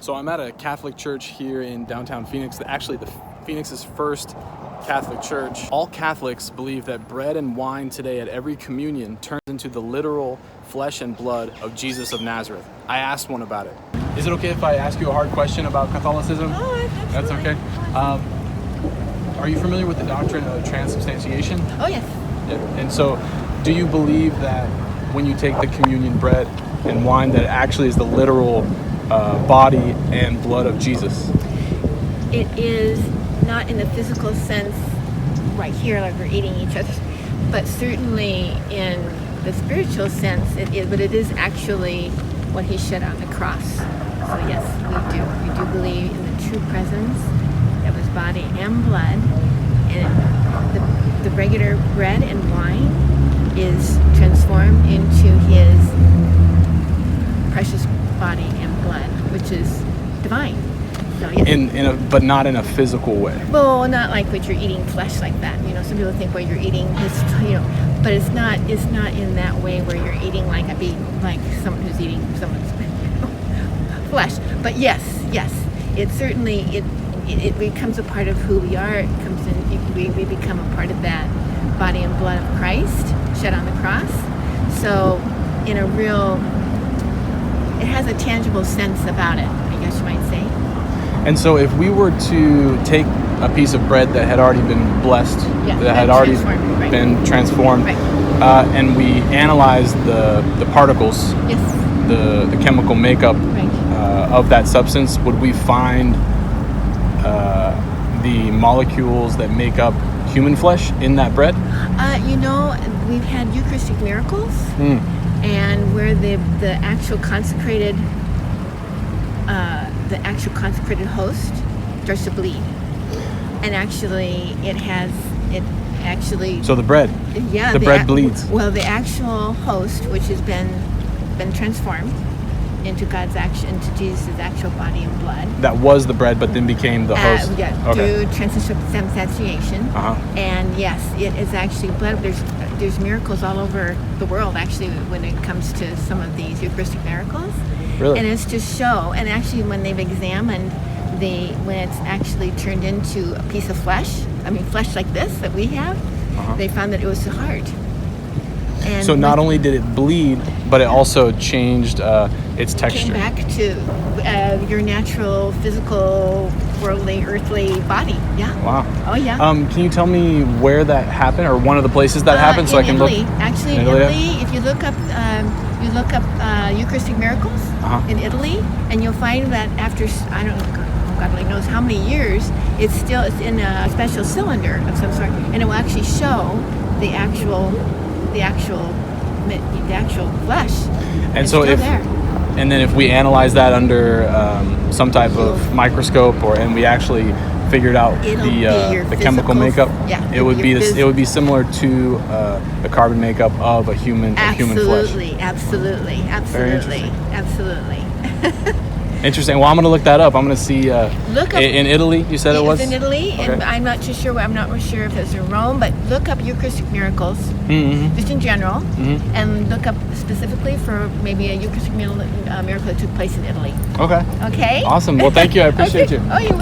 So I'm at a Catholic church here in downtown Phoenix, actually the Phoenix's first Catholic church. All Catholics believe that bread and wine today at every communion turns into the literal flesh and blood of Jesus of Nazareth. I asked one about it. Is it okay if I ask you a hard question about Catholicism? Oh, absolutely. That's okay. Are you familiar with the doctrine of transubstantiation? Oh, yes. Yeah. And so, do you believe that when you take the communion bread and wine, that it actually is the literal body and blood of Jesus? It is not in the physical sense right here like we're eating each other, but certainly in the spiritual sense it is, but it is actually what he shed on the cross. So yes, we do believe in the true presence of his body and blood, and the regular bread and wine is transformed into his precious body and blood, which is divine. So, yes. But not in a physical way. Well, not like what you're eating flesh like that. You know, some people think, well, you're eating this, you know, but it's not in that way where you're eating like someone who's eating someone's flesh. But yes, it certainly it becomes a part of who we are. It comes in. We become a part of that body and blood of Christ shed on the cross. So, in a real, it has a tangible sense about it, I guess you might say. And so if we were to take a piece of bread that had already been blessed, that had already been transformed, and we analyze the particles, the chemical makeup of that substance, would we find the molecules that make up human flesh in that bread? You know, we've had Eucharistic miracles, and where the actual consecrated host starts to bleed, and actually So the bread, the bread bleeds. Well, the actual host, which has been transformed into into Jesus' actual body and blood. That was the bread, but then became the host. Through transubstantiation. And yes, it is actually blood. There's miracles all over the world, actually, when it comes to some of these Eucharistic miracles. Really? And it's to show, and actually when they've examined when it's actually turned into a piece of flesh, flesh like this that we have, they found that it was the heart. And so not only did it bleed, but it also changed its texture. Came back to your natural, physical, worldly, earthly body. Yeah. Wow. Oh yeah. Can you tell me where that happened, or one of the places that happened, so I can Italy. look? Actually, in Italy, if you look up Eucharistic miracles in Italy, and you'll find that after God only knows how many years, it's in a special cylinder of some sort, and it will actually show the actual flesh. And so and then if we analyze that under some type of microscope, and we actually figured out the chemical makeup, it would be similar to the carbon makeup of a human flesh. Absolutely. Very interesting. Absolutely. Interesting. Well, I'm going to look that up. I'm going to see. Look up in Italy. You said it was in Italy, okay. And I'm not too sure. I'm not sure if it's in Rome, but look up Eucharistic miracles, just in general, and look up specifically for maybe a Eucharistic miracle that took place in Italy. Okay. Okay. Awesome. Well, thank you. I appreciate you. Oh, you're welcome.